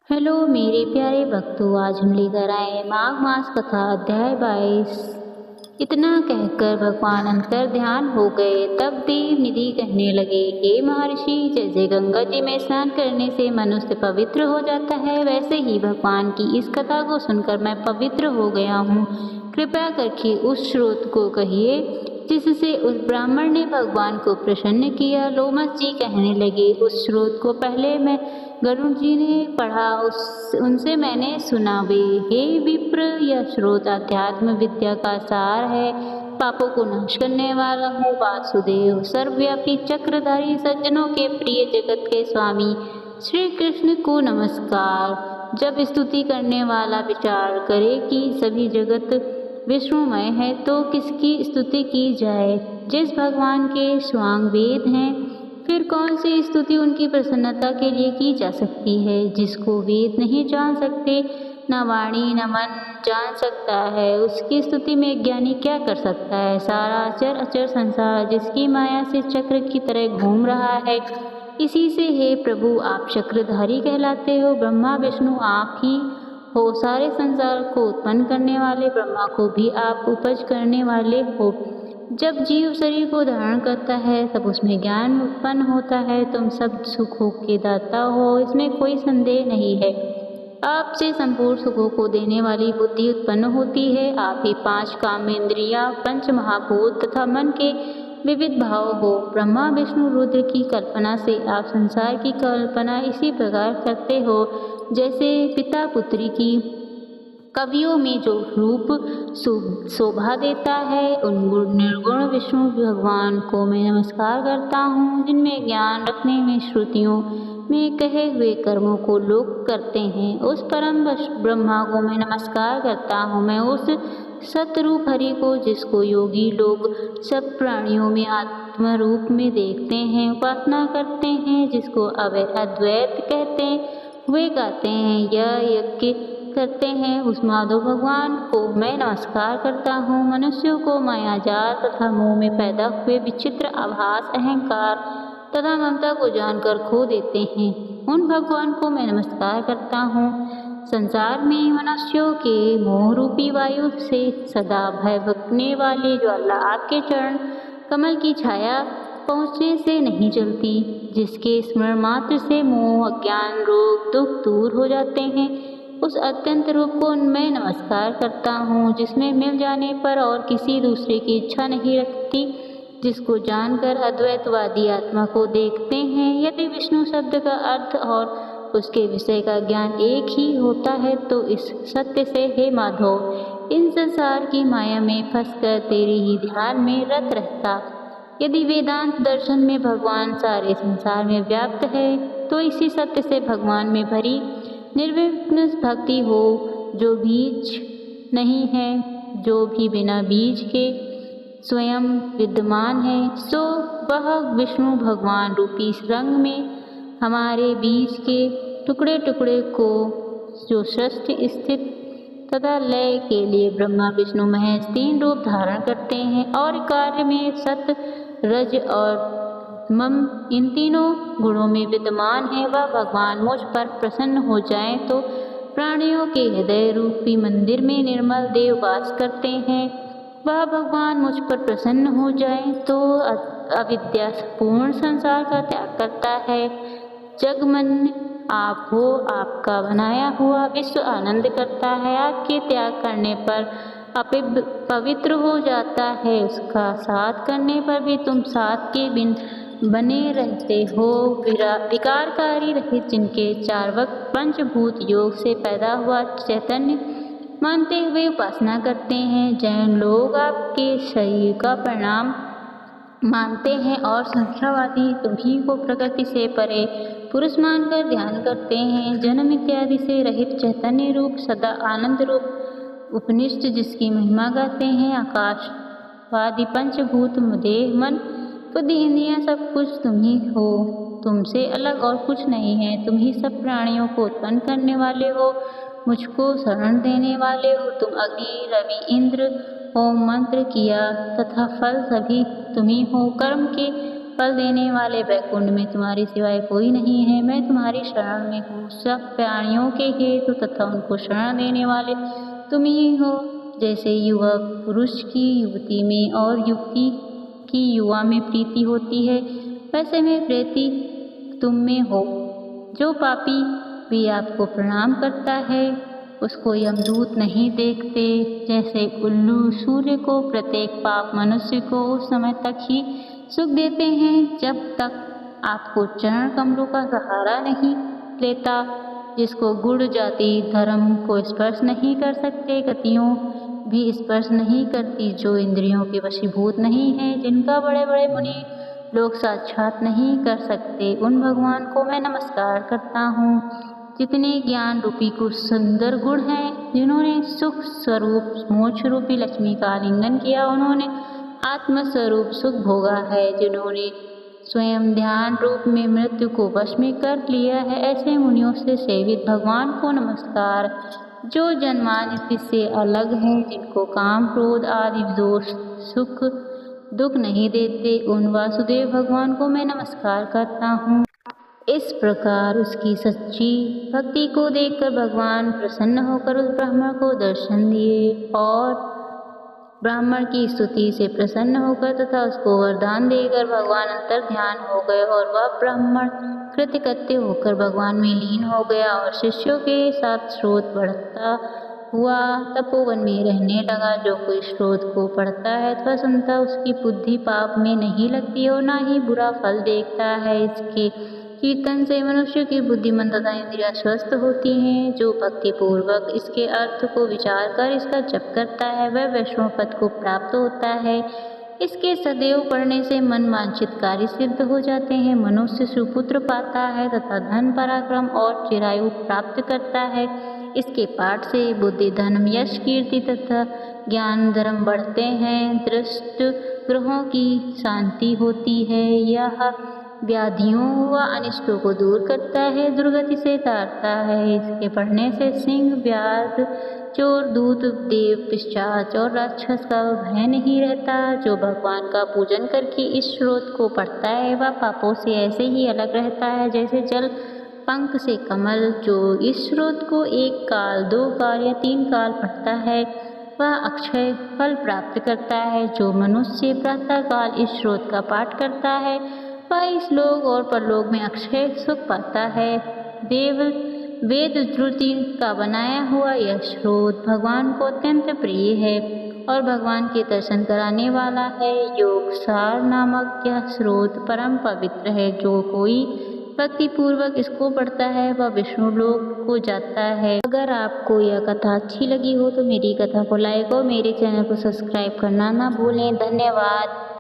Hello मेरे प्यारे भक्तों, आज हम लेकर आए हैं माघ मास कथा अध्याय 22। इतना कहकर भगवान अंतर ध्यान हो गए। तब देव निधि कहने लगे, हे महर्षि, जैसे गंगा जी में स्नान करने से मनुष्य पवित्र हो जाता है, वैसे ही भगवान की इस कथा को सुनकर मैं पवित्र हो गया हूँ। कृपया करके उस स्रोत को कहिए जिससे उस ब्राह्मण ने भगवान को प्रसन्न किया। लोमस जी कहने लगे, उस स्रोत को पहले मैं गरुड़ जी ने पढ़ा, उनसे मैंने सुना। वे, हे विप्र, यह स्रोत अध्यात्म विद्या का सार है। पापों को नाश करने वाला हूँ वासुदेव, सर्वव्यापी चक्रधारी, सज्जनों के प्रिय, जगत के स्वामी श्री कृष्ण को नमस्कार। जब स्तुति करने वाला विचार करे कि सभी जगत विष्णुमय है तो किसकी स्तुति की जाए। जिस भगवान के स्वांग वेद हैं, फिर कौन सी स्तुति उनकी प्रसन्नता के लिए की जा सकती है। जिसको वेद नहीं जान सकते, न वाणी न मन जान सकता है, उसकी स्तुति में ज्ञानी क्या कर सकता है। सारा अचर अचर संसार जिसकी माया से चक्र की तरह घूम रहा है, इसी से हे प्रभु आप चक्रधारी कहलाते हो। ब्रह्मा विष्णु आप ही हो। सारे संसार को उत्पन्न करने वाले ब्रह्मा को भी आप उपज करने वाले हो। जब जीव शरीर को धारण करता है तब उसमें ज्ञान उत्पन्न होता है। तुम सब सुखों के दाता हो, इसमें कोई संदेह नहीं है। आपसे संपूर्ण सुखों को देने वाली बुद्धि उत्पन्न होती है। आप ही 5 कामेंद्रियां, पंच महाभूत तथा मन के विविध भाव हो। ब्रह्मा विष्णु रुद्र की कल्पना से आप संसार की कल्पना इसी प्रकार करते हो जैसे पिता पुत्री की कवियों में जो रूप शोभा देता है। उन निर्गुण विष्णु भगवान को मैं नमस्कार करता हूँ, जिनमें ज्ञान रखने में श्रुतियों में कहे हुए कर्मों को लोग करते हैं। उस परम ब्रह्मा को मैं नमस्कार करता हूँ। मैं उस सतरूप हरि को, जिसको योगी लोग सब प्राणियों में आत्म रूप में देखते हैं, उपासना करते हैं, जिसको अद्वैत कहते हुए गाते हैं, यह यज्ञ करते हैं, उस माधव भगवान को मैं नमस्कार करता हूँ। मनुष्यों को माया जाल तथा मोह में पैदा हुए विचित्र आभास, अहंकार तथा ममता को जानकर खो देते हैं, उन भगवान को मैं नमस्कार करता हूँ। संसार में मनुष्यों के मोह रूपी वायु से सदा भय भगने वाले ज्वाला आपके चरण कमल की छाया पहुँचने से नहीं जलती, जिसके स्मरण मात्र से मोह, अज्ञान, रोग, दुख दूर हो जाते हैं, उस अत्यंत रूप को मैं नमस्कार करता हूँ, जिसमें मिल जाने पर और किसी दूसरे की इच्छा नहीं रखती, जिसको जानकर अद्वैतवादी आत्मा को देखते हैं। यदि विष्णु शब्द का अर्थ और उसके विषय का ज्ञान एक ही होता है तो इस सत्य से, हे माधव, इन संसार की माया में फंसकर तेरे ही ध्यान में रत रहता। यदि वेदांत दर्शन में भगवान सारे संसार में व्याप्त है तो इसी सत्य से भगवान में भरी निर्विघ्न भक्ति हो। जो बीज नहीं है, जो भी बिना बीज के स्वयं विद्यमान है, सो वह विष्णु भगवान रूपी रंग में हमारे बीज के टुकड़े टुकड़े को, जो सृष्टि स्थित तथा लय के लिए ब्रह्मा विष्णु महेश 3 रूप धारण करते हैं और कार्य में सत, रज और मम इन तीनों गुणों में विद्यमान है, वह भगवान मुझ पर प्रसन्न हो जाए तो प्राणियों के हृदय रूपी मंदिर में निर्मल देव वास करते हैं। वह भगवान मुझ पर प्रसन्न हो जाए तो अविद्या पूर्ण संसार का त्याग करता है। जगमन आप हो, आपका बनाया हुआ विश्व आनंद करता है। आपके त्याग करने पर पवित्र हो जाता है, उसका साथ करने पर भी तुम साथ के बिन बने रहते हो। विकारकारी रहित, जिनके 4 वक्त पंचभूत योग से पैदा हुआ चैतन्य मानते हुए उपासना करते हैं। जैन लोग आपके शरीर का परिणाम मानते हैं और संख्यावादी तुम्ही को प्रकृति से परे पुरुष मानकर ध्यान करते हैं। जन्म इत्यादि से रहित चैतन्य रूप, सदा आनंद रूप उपनिष्ठ, जिसकी महिमा गाते हैं। आकाशवादी पंचभूत, देह, मन, बुद्धि, इंद्रियां, सब कुछ तुम ही हो, तुमसे अलग और कुछ नहीं है। तुम ही सब प्राणियों को उत्पन्न करने वाले हो, मुझको शरण देने वाले हो। तुम अग्नि, रवि, इंद्र, ओम मंत्र किया तथा फल सभी तुम ही हो। कर्म के फल देने वाले वैकुंठ में तुम्हारे सिवाय कोई नहीं है। मैं तुम्हारी शरण में हूँ। सब प्राणियों के हेतु तथा उनको शरण देने वाले तुम ही हो। जैसे युवक पुरुष की युवती में और युवती की युवा में प्रीति होती है, वैसे में प्रीति तुम में हो। जो पापी भी आपको प्रणाम करता है उसको यमदूत नहीं देखते। जैसे उल्लू सूर्य को प्रत्येक पाप मनुष्य को उस समय तक ही सुख देते हैं जब तक आपको चरण कमलों का सहारा नहीं लेता। जिसको गुण जाति धर्म को स्पर्श नहीं कर सकते, गतियों भी स्पर्श नहीं करती, जो इंद्रियों के वशीभूत नहीं है, जिनका बड़े बड़े मुनि लोग साक्षात नहीं कर सकते, उन भगवान को मैं नमस्कार करता हूँ। जितने ज्ञान रूपी कुछ सुंदर गुण हैं, जिन्होंने सुख स्वरूप मोक्ष रूपी लक्ष्मी का आलिंगन किया, उन्होंने आत्मस्वरूप सुख भोगा है। जिन्होंने स्वयं ध्यान रूप में मृत्यु को वश में कर लिया है, ऐसे मुनियों से सेवित भगवान को नमस्कार। जो जन्मादि से अलग है, जिनको काम क्रोध आदि दोष सुख दुख नहीं देते, उन वासुदेव भगवान को मैं नमस्कार करता हूँ। इस प्रकार उसकी सच्ची भक्ति को देखकर भगवान प्रसन्न होकर उस ब्राह्मण को दर्शन दिए और ब्राह्मण की स्तुति से प्रसन्न होकर तथा उसको वरदान देकर भगवान अंतर ध्यान हो गए और वह ब्राह्मण कृतकृत्य होकर भगवान में लीन हो गया और शिष्यों के साथ स्रोत बढ़ता हुआ तपोवन में रहने लगा। जो कोई स्रोत को पढ़ता है अथवा सुनता, उसकी बुद्धि पाप में नहीं लगती और ना ही बुरा फल देखता है। इसके कीर्तन से मनुष्य की बुद्धिमन तथा इंद्रियां स्वस्थ होती हैं। जो भक्ति पूर्वक इसके अर्थ को विचार कर इसका जप करता है, वह वैष्णव पद को प्राप्त होता है। इसके सदैव पढ़ने से मन वांछित कार्य सिद्ध हो जाते हैं। मनुष्य सुपुत्र पाता है तथा धन पराक्रम और चिरायु प्राप्त करता है। इसके पाठ से बुद्धि धर्म यश कीर्ति तथा ज्ञान धर्म बढ़ते हैं। दृष्ट ग्रहों की शांति होती है। यह व्याधियों व अनिष्टों को दूर करता है, दुर्गति से तारता है। इसके पढ़ने से सिंह व्याध चोर दूत देव पिशाच और राक्षस का भय नहीं रहता। जो भगवान का पूजन करके इस स्रोत को पढ़ता है वह पापों से ऐसे ही अलग रहता है जैसे जल पंख से कमल। जो इस स्रोत को एक काल, दो काल या तीन काल पढ़ता है वह अक्षय फल प्राप्त करता है। जो मनुष्य प्रातः काल इस स्रोत का पाठ करता है वह इस लोक और परलोक में अक्षय सुख पाता है। देव वेद श्रुति का बनाया हुआ यह स्रोत भगवान को अत्यंत प्रिय है और भगवान के दर्शन कराने वाला है। योग सार नामक यह स्रोत परम पवित्र है। जो कोई भक्ति पूर्वक इसको पढ़ता है वह विष्णु लोक को जाता है। अगर आपको यह कथा अच्छी लगी हो तो मेरी कथा को लाइक और मेरे चैनल को सब्सक्राइब करना ना भूलें। धन्यवाद।